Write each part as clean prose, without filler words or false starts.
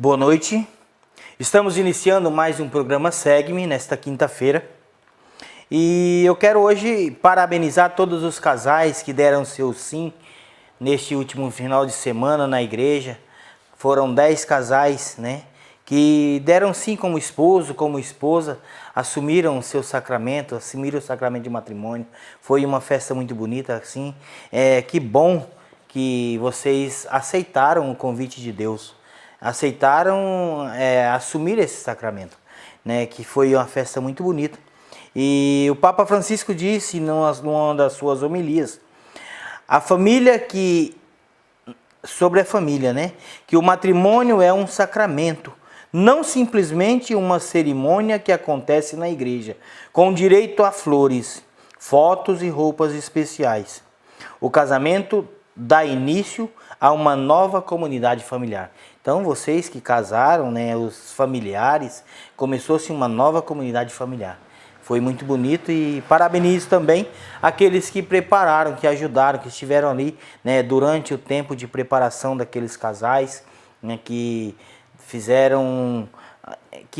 Boa noite. Estamos iniciando mais um programa Segue-me nesta quinta-feira. E eu quero hoje parabenizar todos os casais que deram seu sim neste último final de semana na igreja. Foram 10 casais, né, que deram sim como esposo, como esposa, assumiram o seu sacramento, assumiram o sacramento de matrimônio. Foi uma festa muito bonita, assim. Que bom que vocês aceitaram o convite de Deus. Aceitaram assumir esse sacramento, né, que foi uma festa muito bonita. E o Papa Francisco disse numa das suas homilias, sobre a família, né, que o matrimônio é um sacramento, não simplesmente uma cerimônia que acontece na igreja, com direito a flores, fotos e roupas especiais. O casamento dá início a uma nova comunidade familiar. Então, vocês que casaram, né, os familiares, começou-se uma nova comunidade familiar. Foi muito bonito e parabenizo também aqueles que prepararam, que ajudaram, que estiveram ali, né, durante o tempo de preparação daqueles casais, né, que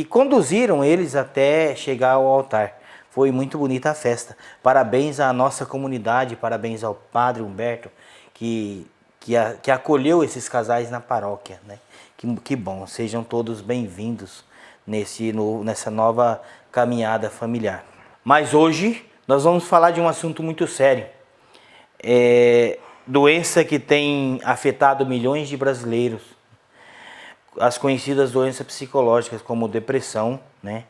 conduziram eles até chegar ao altar. Foi muito bonita a festa. Parabéns à nossa comunidade, parabéns ao Padre Humberto, que acolheu esses casais na paróquia, né? Que bom, sejam todos bem-vindos nessa nova caminhada familiar. Mas hoje nós vamos falar de um assunto muito sério. Doença que tem afetado milhões de brasileiros. As conhecidas doenças psicológicas como depressão, né?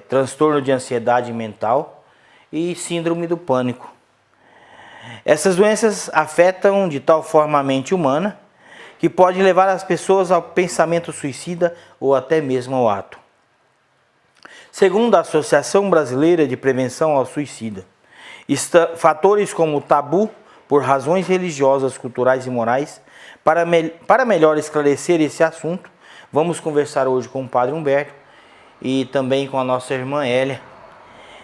Transtorno de ansiedade mental e síndrome do pânico. Essas doenças afetam de tal forma a mente humana que pode levar as pessoas ao pensamento suicida ou até mesmo ao ato. Segundo a Associação Brasileira de Prevenção ao Suicida, fatores como o tabu por razões religiosas, culturais e morais. Para melhor esclarecer esse assunto, vamos conversar hoje com o Padre Humberto e também com a nossa irmã Hélia,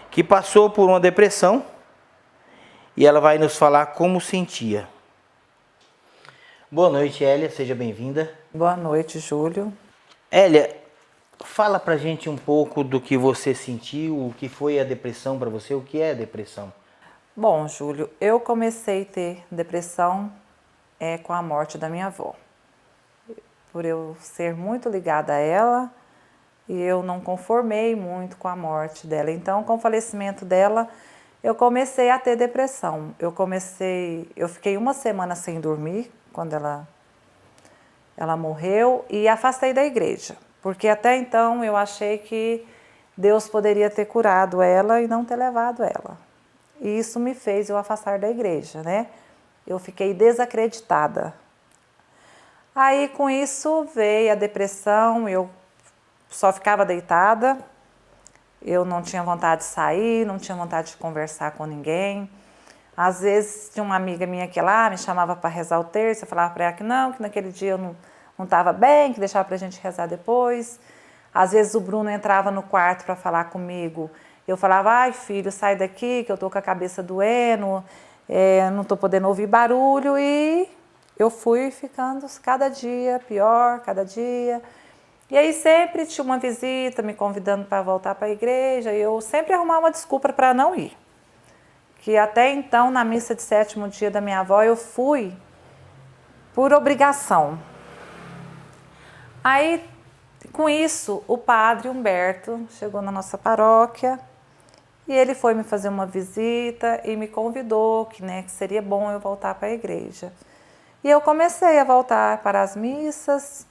que passou por uma depressão e ela vai nos falar como sentia. Boa noite, Hélia, seja bem-vinda. Boa noite, Júlio. Hélia, fala pra gente um pouco do que você sentiu, o que foi a depressão para você, o que é a depressão? Bom, Júlio, eu comecei a ter depressão com a morte da minha avó. Por eu ser muito ligada a ela, e eu não conformei muito com a morte dela. Então, com o falecimento dela, eu comecei a ter depressão. Eu fiquei uma semana sem dormir quando ela morreu e afastei da igreja. Porque até então eu achei que Deus poderia ter curado ela e não ter levado ela. E isso me fez eu afastar da igreja, né? Eu fiquei desacreditada. Aí com isso veio a depressão, eu só ficava deitada, eu não tinha vontade de sair, não tinha vontade de conversar com ninguém. Às vezes tinha uma amiga minha que lá me chamava para rezar o terço, eu falava para ela que não, que naquele dia eu não estava bem, que deixava para a gente rezar depois. Às vezes o Bruno entrava no quarto para falar comigo, eu falava, ai filho, sai daqui que eu tô com a cabeça doendo, não tô podendo ouvir barulho, e eu fui ficando cada dia pior, cada dia. E aí sempre tinha uma visita me convidando para voltar para a igreja, e eu sempre arrumava uma desculpa para não ir. Que até então, na missa de 7º dia da minha avó, eu fui por obrigação. Aí, com isso, o Padre Humberto chegou na nossa paróquia e ele foi me fazer uma visita e me convidou, que seria bom eu voltar para a igreja. E eu comecei a voltar para as missas.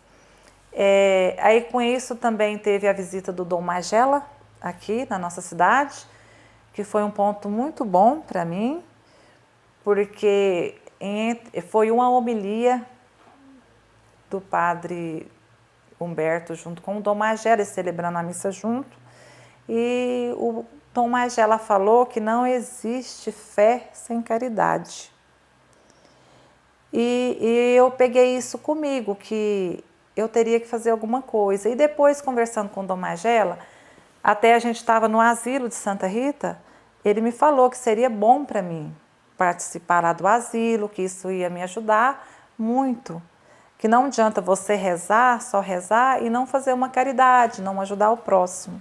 Aí, com isso, também teve a visita do Dom Magela, aqui na nossa cidade, que foi um ponto muito bom para mim, porque foi uma homilia do Padre Humberto junto com o Dom Magela, celebrando a missa junto, e o Dom Magela falou que não existe fé sem caridade. E eu peguei isso comigo, que eu teria que fazer alguma coisa. E depois, conversando com o Dom Magela, até a gente estava no asilo de Santa Rita, ele me falou que seria bom para mim participar lá do asilo, que isso ia me ajudar muito. que não adianta você rezar, só rezar e não fazer uma caridade, não ajudar o próximo.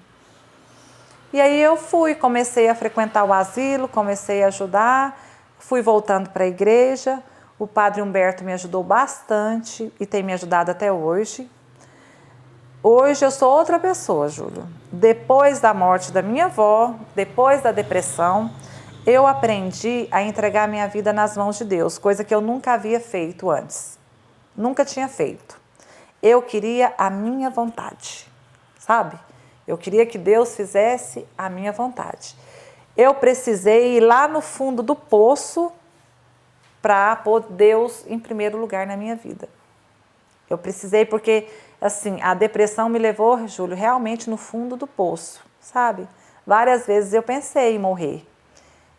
E aí eu comecei a frequentar o asilo, comecei a ajudar, fui voltando para a igreja. O padre Humberto me ajudou bastante e tem me ajudado até hoje. Hoje eu sou outra pessoa, Júlio. Depois da morte da minha avó, depois da depressão, eu aprendi a entregar minha vida nas mãos de Deus, coisa que eu nunca havia feito antes. Nunca tinha feito. Eu queria a minha vontade, sabe? Eu queria que Deus fizesse a minha vontade. Eu precisei ir lá no fundo do poço para pôr Deus em primeiro lugar na minha vida. Eu precisei porque, assim, a depressão me levou, Júlio, realmente no fundo do poço, sabe? Várias vezes eu pensei em morrer.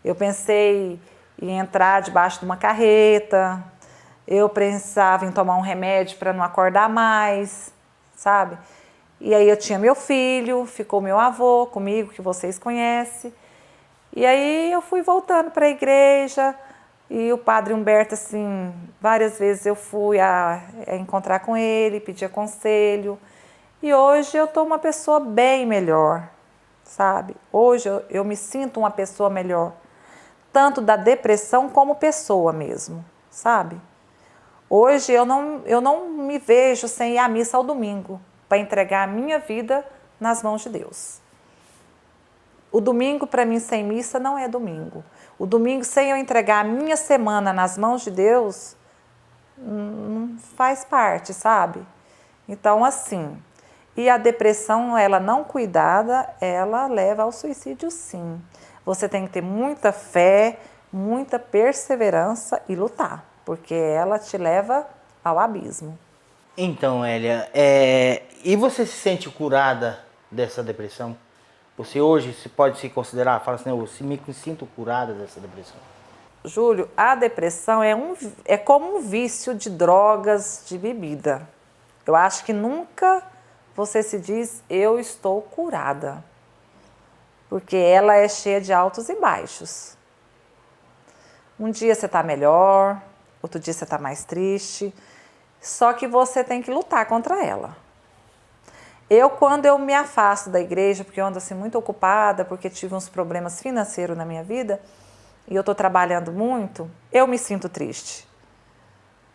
Eu pensei em entrar debaixo de uma carreta, eu pensava em tomar um remédio para não acordar mais, sabe? E aí eu tinha meu filho, ficou meu avô comigo, que vocês conhecem. E aí eu fui voltando para a igreja e o padre Humberto, assim, várias vezes eu fui a encontrar com ele, pedir conselho. E hoje eu estou uma pessoa bem melhor, sabe? Hoje eu me sinto uma pessoa melhor, tanto da depressão como pessoa mesmo, sabe? Hoje eu não me vejo sem ir à missa ao domingo, para entregar a minha vida nas mãos de Deus. O domingo, para mim, sem missa, não é domingo. O domingo, sem eu entregar a minha semana nas mãos de Deus, não faz parte, sabe? Então, assim, e a depressão, ela não cuidada, ela leva ao suicídio, sim. Você tem que ter muita fé, muita perseverança e lutar, porque ela te leva ao abismo. Então, Hélia, e você se sente curada dessa depressão? Você hoje pode se considerar, fala assim, eu me sinto curada dessa depressão? Júlio, a depressão é como um vício de drogas, de bebida. Eu acho que nunca você se diz, eu estou curada. Porque ela é cheia de altos e baixos. Um dia você está melhor, outro dia você está mais triste. Só que você tem que lutar contra ela. Quando eu me afasto da igreja, porque eu ando assim muito ocupada, porque tive uns problemas financeiros na minha vida, e eu estou trabalhando muito, eu me sinto triste.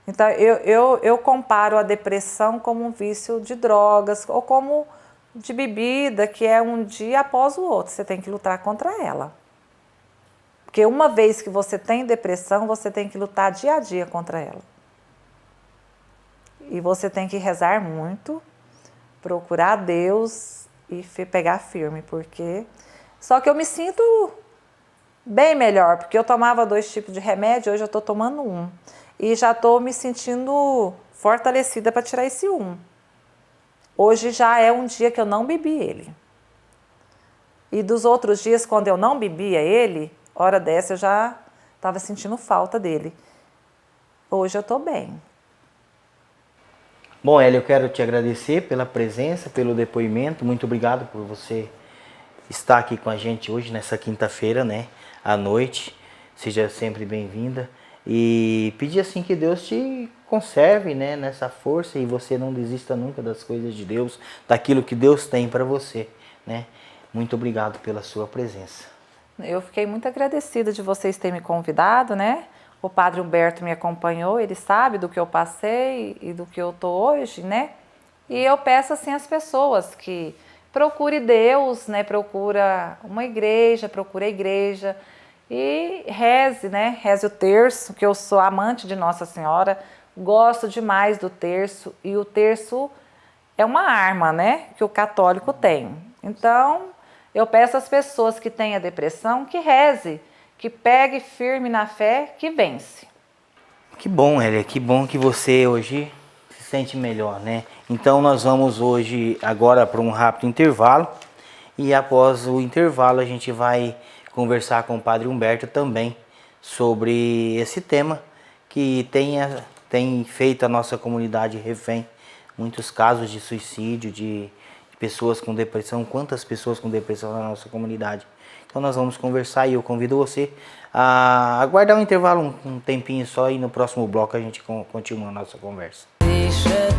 Então, eu comparo a depressão como um vício de drogas, ou como de bebida, que é um dia após o outro. Você tem que lutar contra ela. Porque uma vez que você tem depressão, você tem que lutar dia a dia contra ela. E você tem que rezar muito, procurar Deus e pegar firme, porque... Só que eu me sinto bem melhor, porque eu tomava 2 tipos de remédio, hoje eu estou tomando 1. E já estou me sentindo fortalecida para tirar esse 1. Hoje já é um dia que eu não bebi ele. E dos outros dias, quando eu não bebia ele, hora dessa eu já estava sentindo falta dele. Hoje eu estou bem. Bom, Hélia, eu quero te agradecer pela presença, pelo depoimento. Muito obrigado por você estar aqui com a gente hoje, nessa quinta-feira, né, à noite. Seja sempre bem-vinda. E pedir assim que Deus te conserve, né, nessa força e você não desista nunca das coisas de Deus, daquilo que Deus tem para você, né. Muito obrigado pela sua presença. Eu fiquei muito agradecida de vocês terem me convidado, né? O padre Humberto me acompanhou, ele sabe do que eu passei e do que eu tô hoje, né? E eu peço assim às pessoas que procure Deus, né? Procura uma igreja, procure a igreja e reze, né? Reze o terço, que eu sou amante de Nossa Senhora, gosto demais do terço e o terço é uma arma, né? Que o católico tem. Então, eu peço às pessoas que têm a depressão que reze, que pegue firme na fé, que vence. Que bom, Hélia, que bom que você hoje se sente melhor, né? Então nós vamos hoje agora para um rápido intervalo e após o intervalo a gente vai conversar com o Padre Humberto também sobre esse tema que tem feito a nossa comunidade refém. Muitos casos de suicídio, de pessoas com depressão, quantas pessoas com depressão na nossa comunidade. Então nós vamos conversar e eu convido você a aguardar um intervalo, um tempinho só, e no próximo bloco a gente continua a nossa conversa. Deixa shed